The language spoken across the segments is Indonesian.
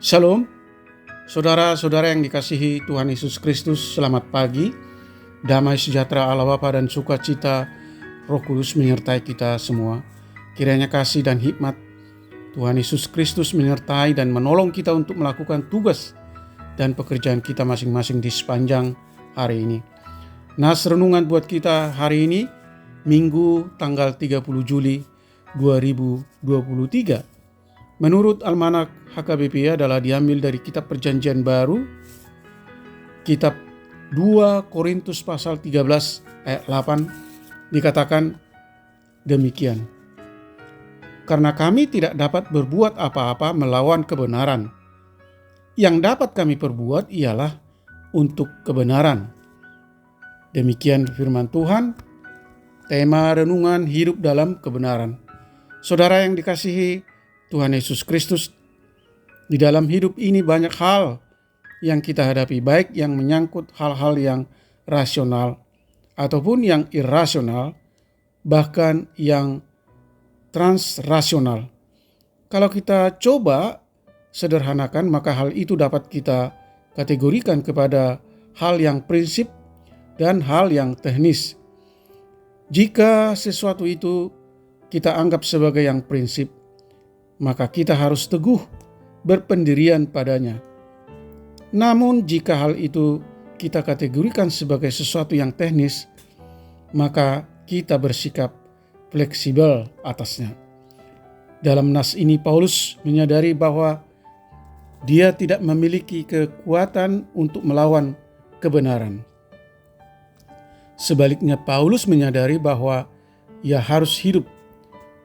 Shalom, saudara-saudara yang dikasihi Tuhan Yesus Kristus, selamat pagi. Damai sejahtera Allah Bapa dan sukacita Roh Kudus menyertai kita semua. Kiranya kasih dan hikmat Tuhan Yesus Kristus menyertai dan menolong kita untuk melakukan tugas dan pekerjaan kita masing-masing di sepanjang hari ini. Nas renungan buat kita hari ini, Minggu tanggal 30 Juli 2023. Menurut Almanak HKBP adalah diambil dari kitab Perjanjian Baru, kitab 2 Korintus pasal 13 ayat 8, dikatakan demikian. Karena kami tidak dapat berbuat apa-apa melawan kebenaran. Yang dapat kami perbuat ialah untuk kebenaran. Demikian firman Tuhan, tema renungan hidup dalam kebenaran. Saudara yang dikasihi Tuhan Yesus Kristus, di dalam hidup ini banyak hal yang kita hadapi, baik yang menyangkut hal-hal yang rasional ataupun yang irasional, bahkan yang transrasional. Kalau kita coba sederhanakan, maka hal itu dapat kita kategorikan kepada hal yang prinsip dan hal yang teknis. Jika sesuatu itu kita anggap sebagai yang prinsip, maka kita harus teguh berpendirian padanya. Namun jika hal itu kita kategorikan sebagai sesuatu yang teknis, maka kita bersikap fleksibel atasnya. Dalam nas ini Paulus menyadari bahwa dia tidak memiliki kekuatan untuk melawan kebenaran. Sebaliknya Paulus menyadari bahwa ia harus hidup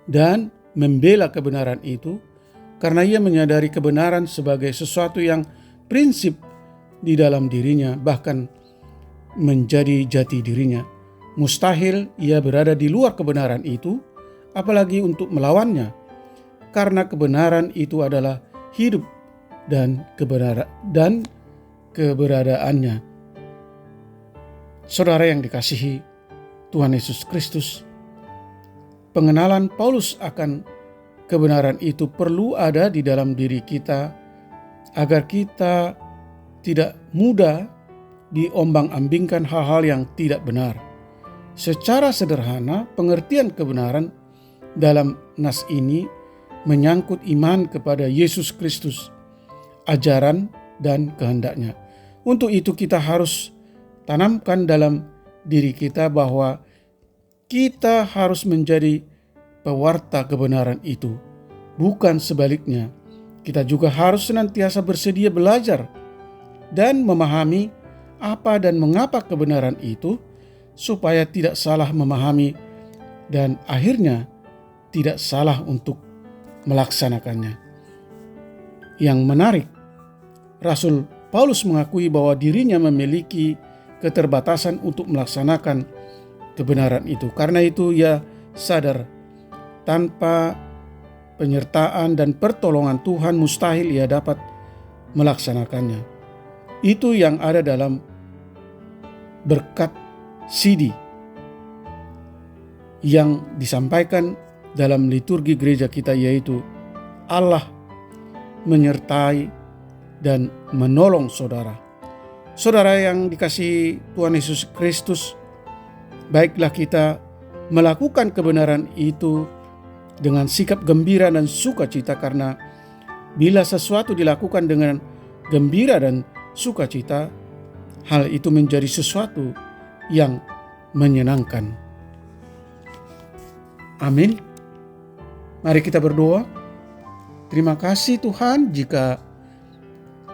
dan membela kebenaran itu karena ia menyadari kebenaran sebagai sesuatu yang prinsip di dalam dirinya, bahkan menjadi jati dirinya. Mustahil ia berada di luar kebenaran itu, apalagi untuk melawannya, karena kebenaran itu adalah hidup dan keberadaannya. Saudara yang dikasihi Tuhan Yesus Kristus, pengenalan Paulus akan kebenaran itu perlu ada di dalam diri kita agar kita tidak mudah diombang-ambingkan hal-hal yang tidak benar. Secara sederhana, pengertian kebenaran dalam nas ini menyangkut iman kepada Yesus Kristus, ajaran dan kehendaknya. Untuk itu kita harus tanamkan dalam diri kita bahwa kita harus menjadi pewarta kebenaran itu, bukan sebaliknya. Kita juga harus senantiasa bersedia belajar dan memahami apa dan mengapa kebenaran itu, supaya tidak salah memahami dan akhirnya tidak salah untuk melaksanakannya. Yang menarik, Rasul Paulus mengakui bahwa dirinya memiliki keterbatasan untuk melaksanakan kebenaran itu. Karena itu ia sadar tanpa penyertaan dan pertolongan Tuhan mustahil ia dapat melaksanakannya. Itu yang ada dalam berkat sidi yang disampaikan dalam liturgi gereja kita, yaitu Allah menyertai dan menolong saudara. Saudara yang dikasihi Tuhan Yesus Kristus, baiklah kita melakukan kebenaran itu dengan sikap gembira dan sukacita, karena bila sesuatu dilakukan dengan gembira dan sukacita, hal itu menjadi sesuatu yang menyenangkan. Amin. Mari kita berdoa. Terima kasih Tuhan, jika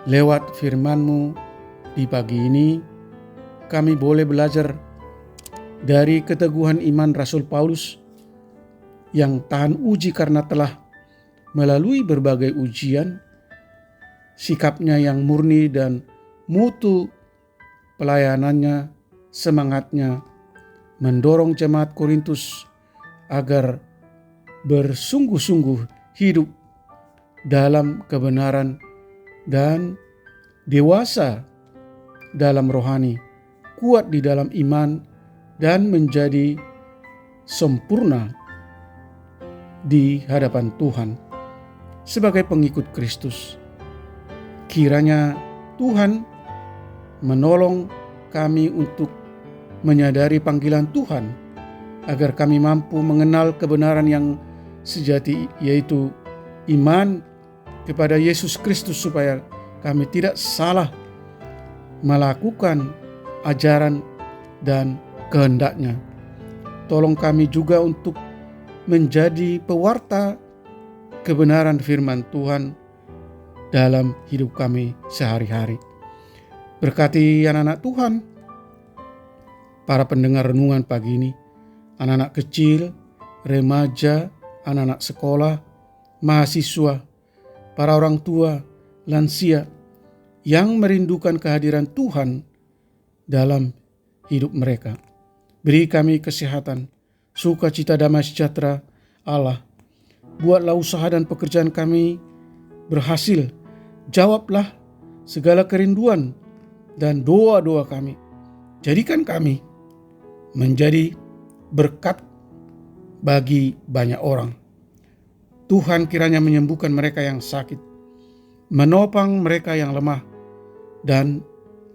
lewat firman-Mu di pagi ini kami boleh belajar dari keteguhan iman Rasul Paulus yang tahan uji karena telah melalui berbagai ujian, sikapnya yang murni dan mutu pelayanannya, semangatnya mendorong jemaat Korintus agar bersungguh-sungguh hidup dalam kebenaran dan dewasa dalam rohani, kuat di dalam iman dan menjadi sempurna di hadapan Tuhan sebagai pengikut Kristus. Kiranya Tuhan menolong kami untuk menyadari panggilan Tuhan, agar kami mampu mengenal kebenaran yang sejati, yaitu iman kepada Yesus Kristus, supaya kami tidak salah melakukan ajaran dan kehendak-Nya. Tolong kami juga untuk menjadi pewarta kebenaran firman Tuhan dalam hidup kami sehari-hari. Berkati anak-anak Tuhan, para pendengar renungan pagi ini, anak-anak kecil, remaja, anak-anak sekolah, mahasiswa, para orang tua, lansia yang merindukan kehadiran Tuhan dalam hidup mereka. Beri kami kesehatan, sukacita, damai sejahtera Allah. Buatlah usaha dan pekerjaan kami berhasil. Jawablah segala kerinduan dan doa-doa kami. Jadikan kami menjadi berkat bagi banyak orang. Tuhan kiranya menyembuhkan mereka yang sakit, menopang mereka yang lemah dan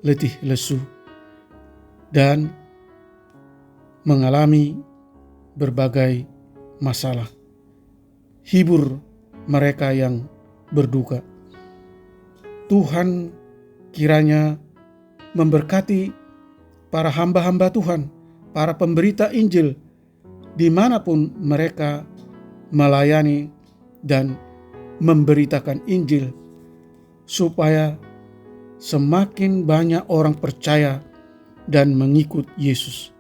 letih lesu, dan mengalami berbagai masalah. Hibur mereka yang berduka. Tuhan kiranya memberkati para hamba-hamba Tuhan, para pemberita Injil, dimanapun mereka melayani dan memberitakan Injil, supaya semakin banyak orang percaya dan mengikut Yesus.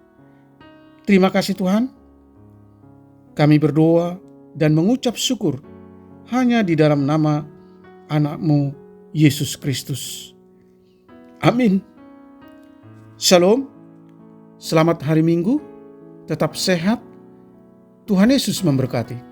Terima kasih Tuhan. Kami berdoa dan mengucap syukur hanya di dalam nama anak-Mu Yesus Kristus. Amin. Shalom. Selamat hari Minggu. Tetap sehat. Tuhan Yesus memberkati.